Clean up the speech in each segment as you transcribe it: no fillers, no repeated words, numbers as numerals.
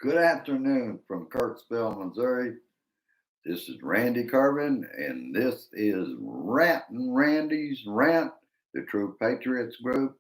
Good afternoon from Kirksville, Missouri. This is Randy Carvin, and this is Rantin Randy's Rant, the True Patriots group,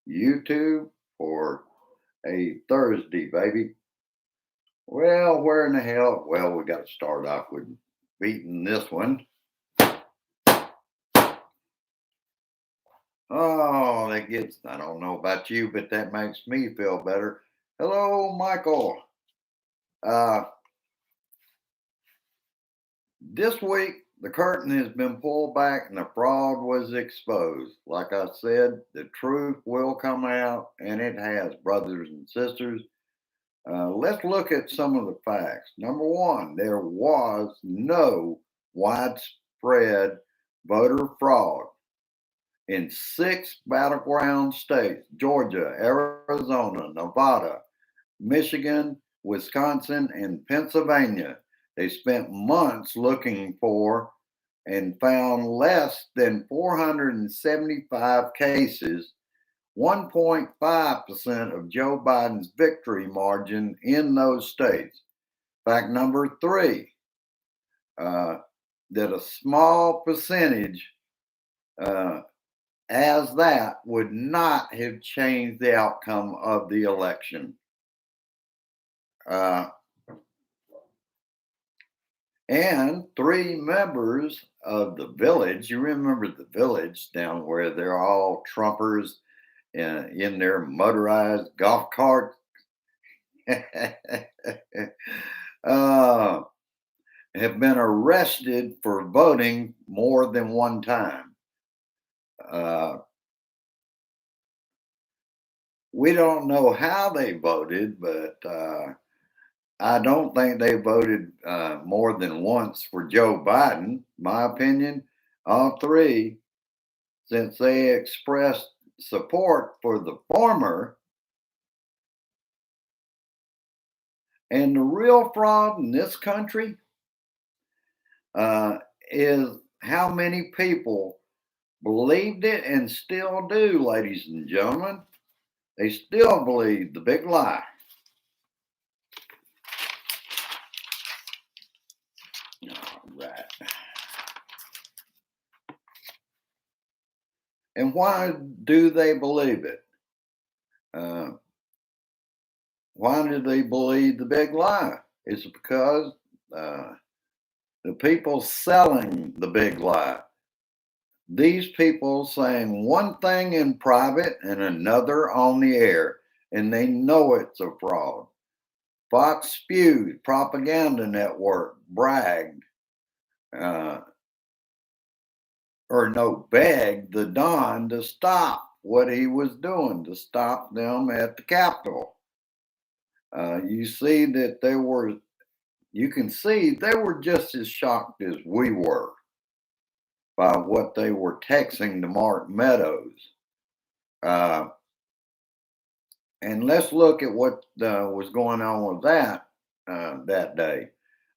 YouTube for a Thursday, baby. Well, where in the hell? Well, we got to start off with beating this one. Oh, I don't know about you, but that makes me feel better. Hello, Michael. Uh, This week, the curtain has been pulled back and the fraud was exposed. Like I said, the truth will come out, and it has, brothers and sisters. Let's look at some of the facts. Number one, there was no widespread voter fraud in six battleground states: Georgia, Arizona, Nevada, Michigan, Wisconsin, and Pennsylvania. They spent months looking for and found less than 475 cases, 1.5% of Joe Biden's victory margin in those states. Fact number three, that a small percentage as that would not have changed the outcome of the election. And three members of the village, you remember the village down where they're all Trumpers in their motorized golf cart, have been arrested for voting more than one time. We don't know how they voted, but I don't think they voted more than once for Joe Biden. My opinion, all three, since they expressed support for the former. And the real fraud in this country is how many people believed it and still do, ladies and gentlemen. They still believe the big lie. All right. And why do they believe it? Why do they believe the big lie? It's because the people selling the big lie. These people saying one thing in private and another on the air, and they know it's a fraud. Fox News propaganda network bragged, begged the Don to stop what he was doing, to stop them at the Capitol. You can see they were just as shocked as we were by what they were texting to Mark Meadows. And let's look at what was going on with that day.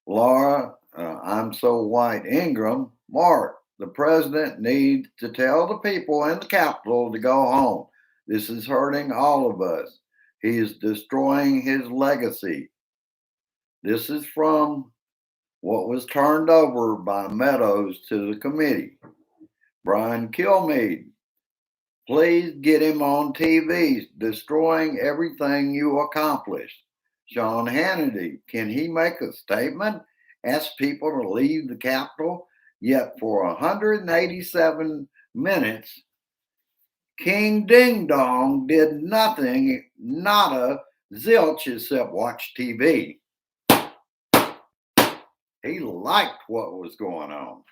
Laura, I'm so white Ingram, Mark, the president needs to tell the people in the Capitol to go home. This is hurting all of us. He is destroying his legacy. This is from what was turned over by Meadows to the committee. Brian Kilmeade, please get him on TV, destroying everything you accomplished. Sean Hannity, can he make a statement? Ask people to leave the Capitol? Yet for 187 minutes, King Ding Dong did nothing, nada, zilch, except watch TV. He liked what was going on.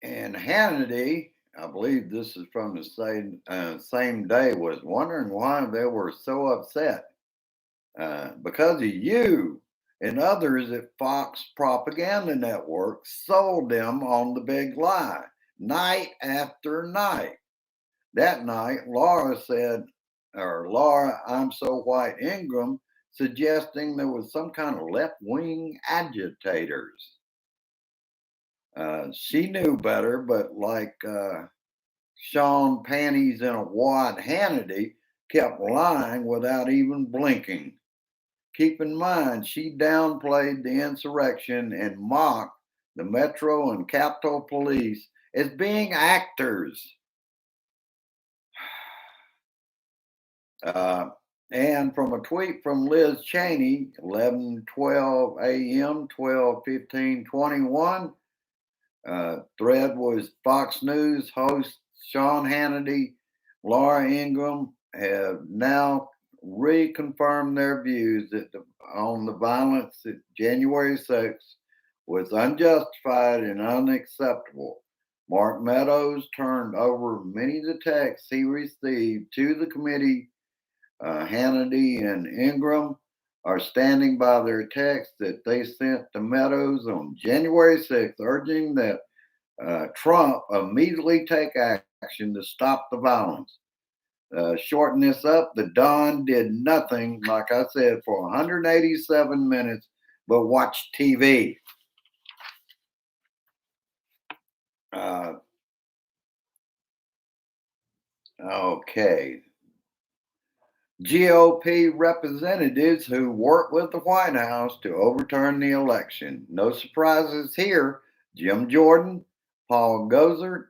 And Hannity, I believe this is from the same day, was wondering why they were so upset. Because of you and others at Fox Propaganda Network sold them on the big lie night after night. That night, Laura, I'm so white Ingram, suggesting there was some kind of left-wing agitators. She knew better, but like Sean Panties in a Wad Hannity kept lying without even blinking. Keep in mind, she downplayed the insurrection and mocked the Metro and Capitol Police as being actors. Uh, and from a tweet from Liz Cheney, 11:12 a.m., 12:15:21, thread was Fox News host Sean Hannity, Laura Ingraham have now reconfirmed their views on the violence that January 6th was unjustified and unacceptable. Mark Meadows turned over many of the texts he received to the committee. Hannity and Ingram are standing by their text that they sent to Meadows on January 6th, urging that Trump immediately take action to stop the violence. Shorten this up, the Don did nothing, like I said, for 187 minutes, but watch TV. Okay. GOP representatives who worked with the White House to overturn the election. No surprises here. Jim Jordan, Paul Gosar,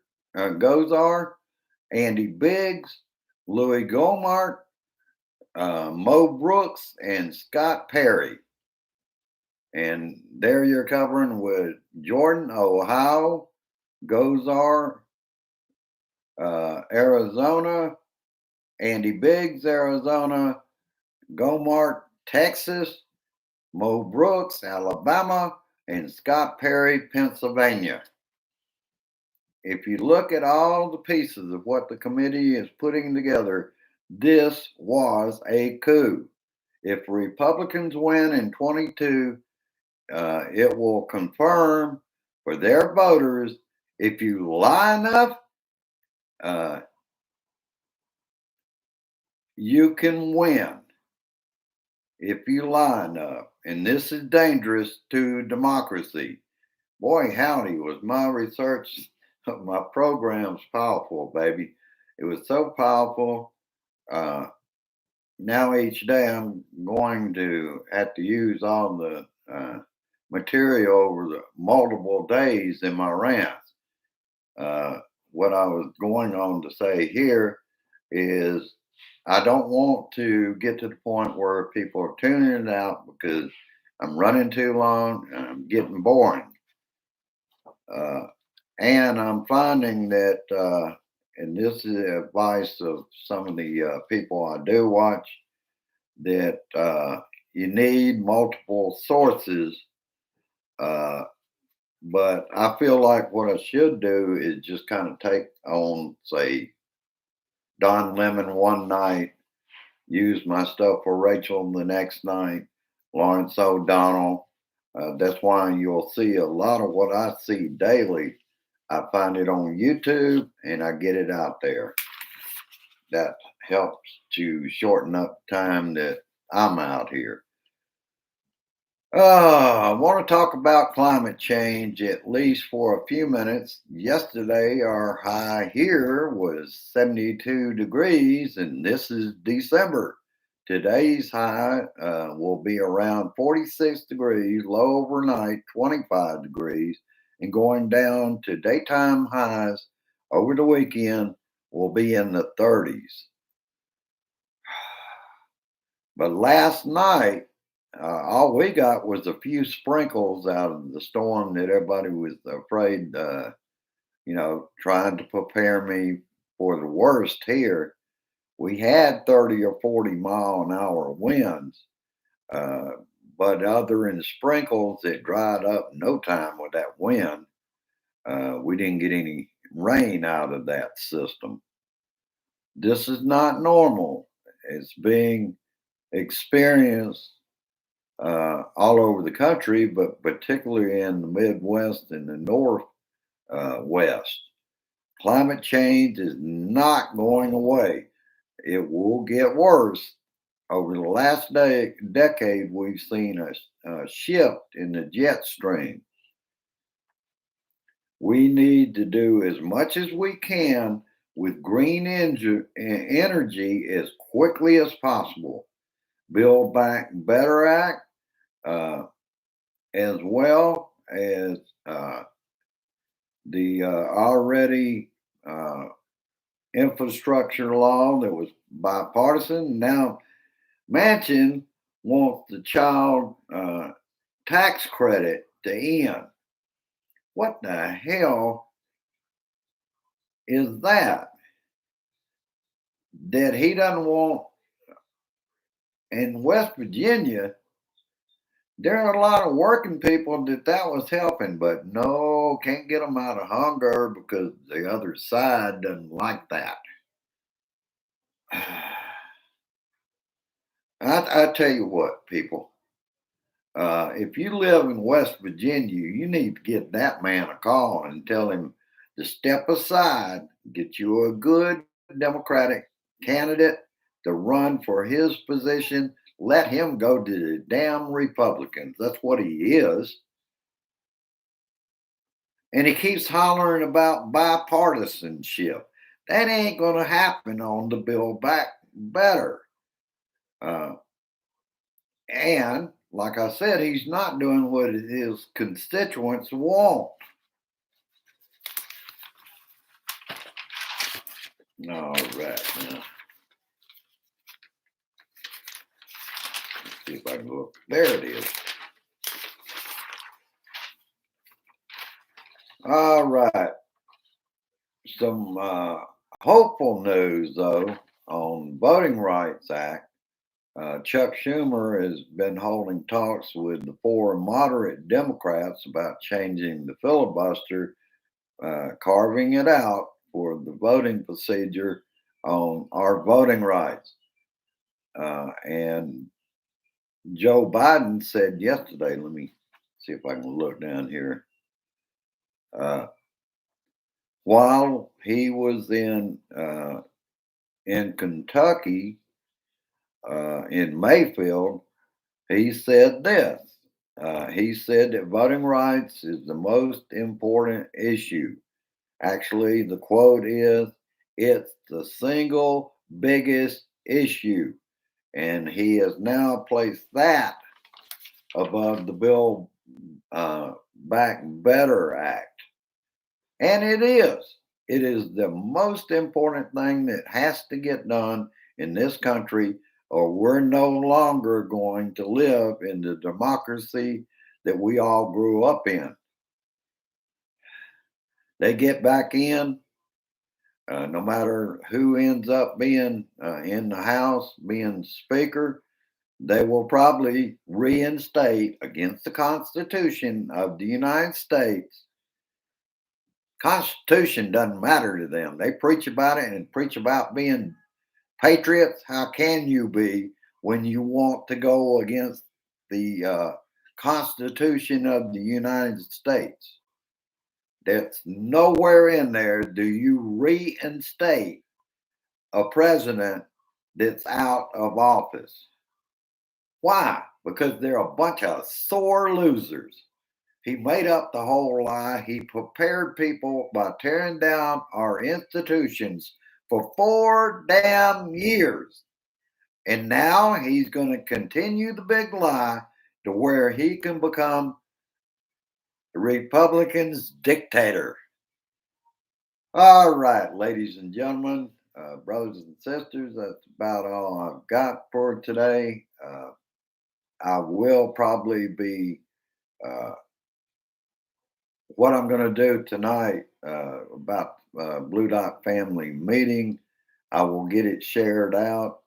Andy Biggs, Louis Gohmert, Mo Brooks, and Scott Perry. And there you're covering with Jordan, Ohio, Gosar, Arizona, Andy Biggs, Arizona, Gohmert, Texas, Mo Brooks, Alabama, and Scott Perry, Pennsylvania. If you look at all the pieces of what the committee is putting together, this was a coup. If Republicans win in 22, it will confirm for their voters, if you lie enough, you can win. If you lie enough. And this is dangerous to democracy. Boy, howdy, was my research, my program's powerful, baby. It was so powerful. Now each day I'm going to have to use all the material over the multiple days in my rants. What I was going on to say here is I don't want to get to the point where people are tuning it out because I'm running too long and I'm getting boring. And I'm finding that, and this is the advice of some of the people I do watch, that you need multiple sources. But I feel like what I should do is just kind of take on, say, Don Lemon one night, use my stuff for Rachel the next night, Lawrence O'Donnell. That's why you'll see a lot of what I see daily. I find it on YouTube and I get it out there. That helps to shorten up the time that I'm out here. I want to talk about climate change at least for a few minutes. Yesterday, our high here was 72 degrees, and this is December. Today's high will be around 46 degrees, low overnight 25 degrees, and going down to daytime highs over the weekend will be in the 30s. But last night, all we got was a few sprinkles out of the storm that everybody was afraid, trying to prepare me for the worst here. We had 30 or 40 mile an hour winds, but other than sprinkles, it dried up in no time with that wind. We didn't get any rain out of that system. This is not normal. It's being experienced all over the country, but particularly in the Midwest and the Northwest. Climate change is not going away. It will get worse. Over the last decade, we've seen a shift in the jet stream. We need to do as much as we can with green energy as quickly as possible. Build Back Better Act, uh, as well as the already infrastructure law that was bipartisan. Now, Manchin wants the child tax credit to end. What the hell is that? That he doesn't want in West Virginia. There are a lot of working people that was helping, but no, can't get them out of hunger because the other side doesn't like that. I tell you what, people, if you live in West Virginia, you need to get that man a call and tell him to step aside, get you a good Democratic candidate to run for his position. Let him go to the damn Republicans. That's what he is. And he keeps hollering about bipartisanship. That ain't going to happen on the Build Back Better. And like I said, he's not doing what his constituents want. All right, now. Let's see if I can look. There it is. All right. Some hopeful news, though, on Voting Rights Act. Chuck Schumer has been holding talks with the four moderate Democrats about changing the filibuster, carving it out for the voting procedure on our voting rights. And Joe Biden said yesterday, let me see if I can look down here. While he was in Kentucky, in Mayfield, he said this. He said that voting rights is the most important issue. Actually, the quote is, it's the single biggest issue. And he has now placed that above the Build Back Better Act. And it is. It is the most important thing that has to get done in this country, or we're no longer going to live in the democracy that we all grew up in. They get back in, no matter who ends up being in the House, being Speaker, they will probably reinstate against the Constitution of the United States. Constitution doesn't matter to them. They preach about it and preach about being patriots. How can you be when you want to go against the Constitution of the United States? That's nowhere in there do you reinstate a president that's out of office. Why? Because they're a bunch of sore losers. He made up the whole lie. He prepared people by tearing down our institutions for 4 damn years. And now he's going to continue the big lie to where he can become the Republicans' dictator. All right, ladies and gentlemen, brothers and sisters, that's about all I've got for today. I will probably be what I'm going to do tonight about Blue Dot Family Meeting. I will get it shared out.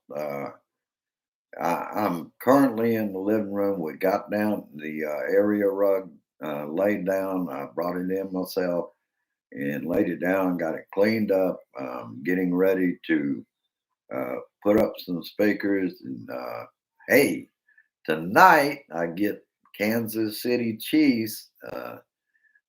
I'm currently in the living room. We got down the area rug laid down. I brought it in myself and laid it down, got it cleaned up, getting ready to put up some speakers. And hey, tonight I get Kansas City Chiefs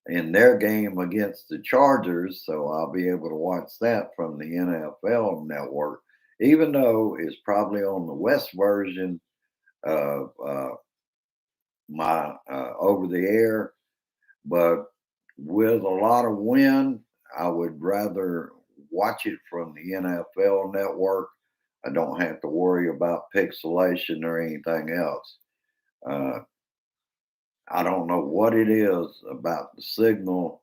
in their game against the Chargers, so I'll be able to watch that from the NFL network, even though it's probably on the West version of my over the air. But with a lot of wind, I would rather watch it from the NFL network. I don't have to worry about pixelation or anything else. Uh, I don't know what it is about the signal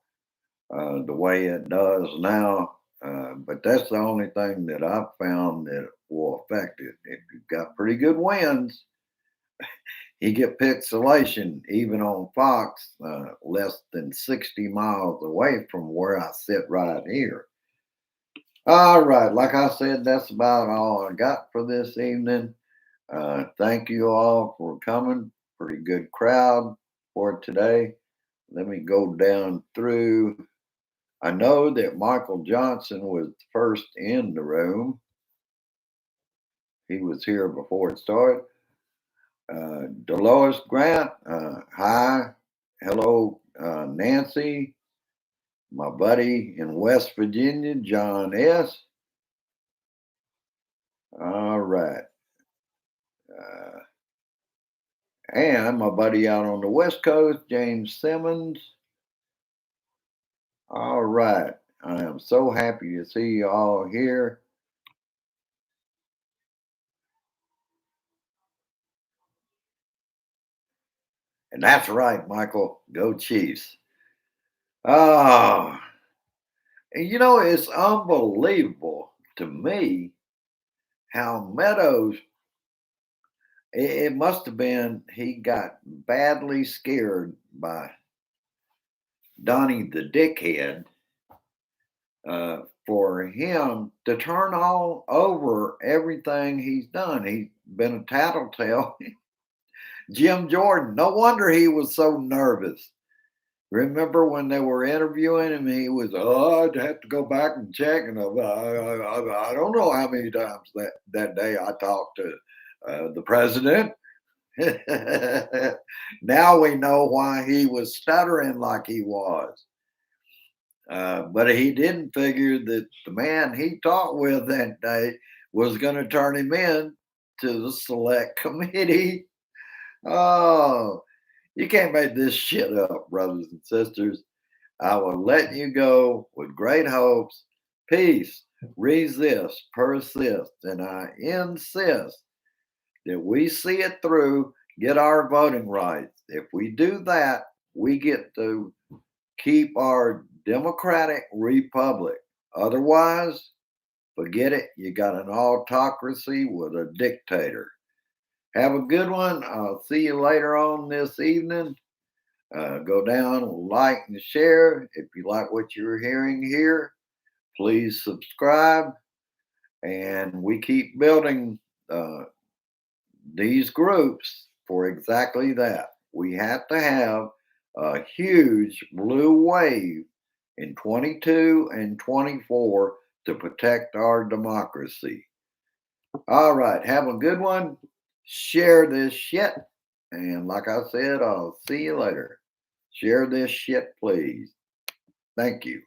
the way it does now, but that's the only thing that I've found that will affect it. If you've got pretty good winds, you get pixelation even on Fox, less than 60 miles away from where I sit right here. All right, like I said, that's about all I got for this evening. Thank you all for coming. Pretty good crowd for today. Let me go down through. I know that Michael Johnson was first in the room. He was here before it started. Dolores Grant, hi. Hello, Nancy. My buddy in West Virginia, John S. All right. Uh, and my buddy out on the West Coast, James Simmons. All right. I am so happy to see you all here. And that's right, Michael. Go Chiefs. Oh, and it's unbelievable to me how Meadows, it must have been he got badly scared by Donnie the Dickhead for him to turn all over everything he's done. He's been a tattletale. Jim Jordan, no wonder he was so nervous. Remember when they were interviewing him, he was, oh, I'd have to go back and check. And I don't know how many times that day I talked to the president. Now we know why he was stuttering like he was. But he didn't figure that the man he talked with that day was going to turn him in to the select committee. Oh, you can't make this shit up, brothers and sisters. I will let you go with great hopes. Peace, resist, persist, and I insist that we see it through, get our voting rights. If we do that, we get to keep our democratic republic. Otherwise, forget it. You got an autocracy with a dictator. Have a good one. I'll see you later on this evening. Go down, like, and share. If you like what you're hearing here, please subscribe. And we keep building these groups for exactly that. We have to have a huge blue wave in 22 and 24 to protect our democracy. All right, have a good one. Share this shit. And like I said, I'll see you later. Share this shit, please. Thank you.